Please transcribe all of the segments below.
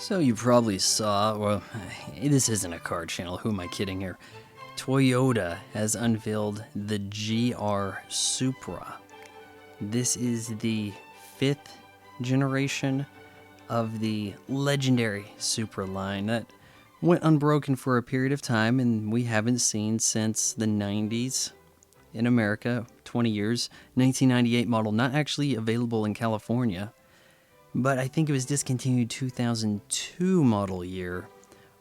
So you probably saw, well, this isn't a car channel, who am I kidding here? Toyota has unveiled the GR Supra. This is the 5th generation of the legendary Supra line that went unbroken for a period of time, and we haven't seen since the 90s in America, 20 years. 1998 model, not actually available in California, but I think it was discontinued 2002 model year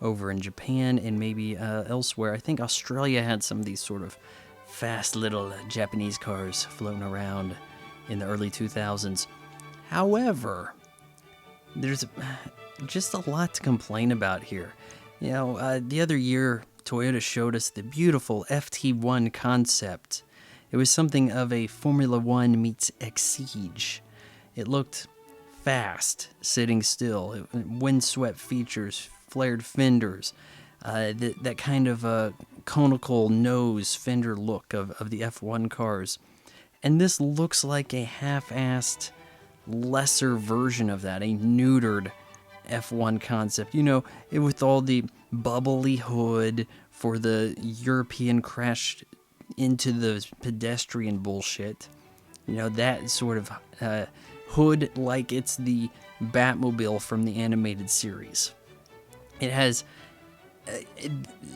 over in Japan and maybe elsewhere. I think Australia had some of these sort of fast little Japanese cars floating around in the early 2000s. However, there's just a lot to complain about here. You know, the other year, Toyota showed us the beautiful FT1 concept. It was something of a Formula One meets Exige. It looked fast, sitting still, windswept features, flared fenders, that kind of conical nose fender look of the F1 cars. And this looks like a half-assed, lesser version of that, a neutered F1 concept. You know, with all the bubbly hood for the European crash into the pedestrian bullshit. You know, that sort of hood like it's the Batmobile from the animated series. It has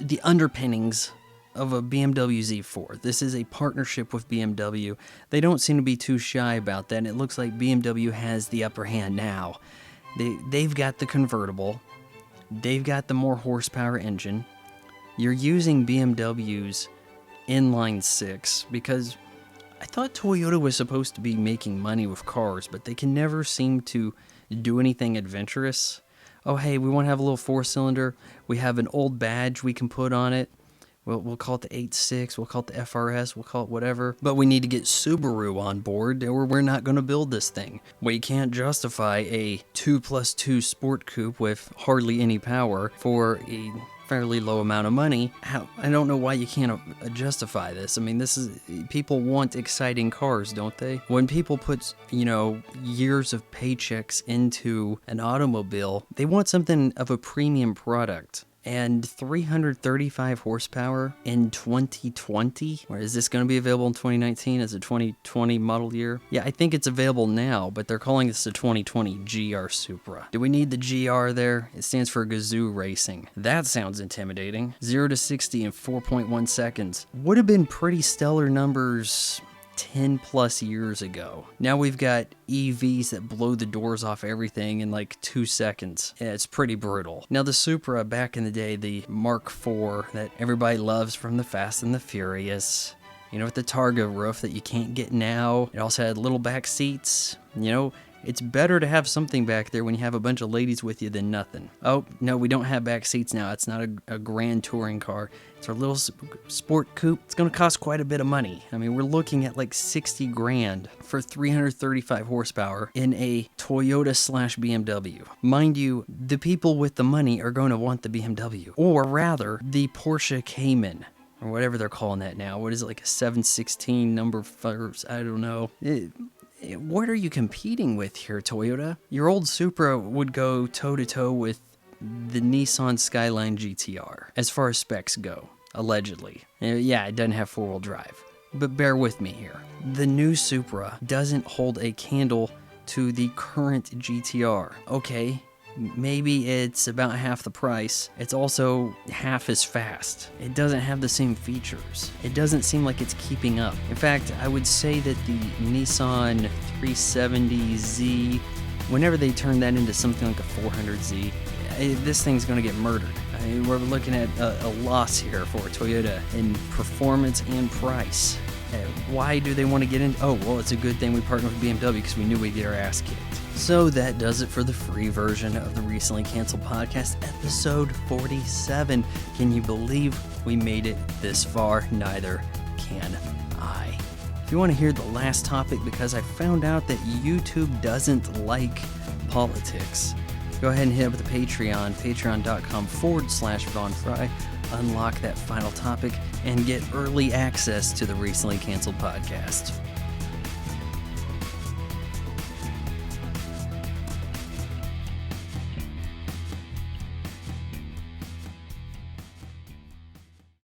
the underpinnings of a BMW Z4. This is a partnership with BMW. They don't seem to be too shy about that, and it looks like BMW has the upper hand now. They've got the convertible. They've got the more horsepower engine. You're using BMW's inline six because I thought Toyota was supposed to be making money with cars, but they can never seem to do anything adventurous. Oh, hey, we want to have a little four-cylinder. We have an old badge we can put on it. We'll call it the 8.6, we'll call it the FRS, we'll call it whatever. But we need to get Subaru on board, or we're not going to build this thing. We can't justify a 2+2 sport coupe with hardly any power for a fairly low amount of money. I don't know why you can't justify this. I mean, people want exciting cars, don't they? When people put, years of paychecks into an automobile, they want something of a premium product. And 335 horsepower in 2020? Or is this going to be available in 2019 as a 2020 model year? Yeah, I think it's available now, but they're calling this the 2020 GR Supra. Do we need the GR there? It stands for Gazoo Racing. That sounds intimidating. 0 to 60 in 4.1 seconds. Would have been pretty stellar numbers 10 plus years ago. Now we've got EVs that blow the doors off everything in like 2 seconds. Yeah, it's pretty brutal. Now the Supra back in the day, the Mark IV that everybody loves from the Fast and the Furious, with the Targa roof that you can't get now. It also had little back seats. It's better to have something back there when you have a bunch of ladies with you than nothing. Oh, no, we don't have back seats now. It's not a grand touring car. It's our little sport coupe. It's going to cost quite a bit of money. I mean, we're looking at like 60 grand for 335 horsepower in a Toyota/BMW. Mind you, the people with the money are going to want the BMW. Or rather, the Porsche Cayman. Or whatever they're calling that now. What is it, like a 716 number first? I don't know. What are you competing with here, Toyota? Your old Supra would go toe-to-toe with the Nissan Skyline GTR, as far as specs go, allegedly. Yeah, it doesn't have four-wheel drive, but bear with me here. The new Supra doesn't hold a candle to the current GTR. Okay, maybe it's about half the price. It's also half as fast. It doesn't have the same features. It doesn't seem like it's keeping up. In fact, I would say that the Nissan 370Z, whenever they turn that into something like a 400Z, this thing's going to get murdered. I mean, we're looking at a loss here for Toyota in performance and price. Why do they want to get in? Oh, well, it's a good thing we partnered with BMW because we knew we'd get our ass kicked. So that does it for the free version of the Recently Canceled Podcast, episode 47. Can you believe we made it this far? Neither can I. If you want to hear the last topic, because I found out that YouTube doesn't like politics, go ahead and hit up the Patreon, patreon.com/Von Fry. Unlock that final topic and get early access to the Recently Canceled Podcast.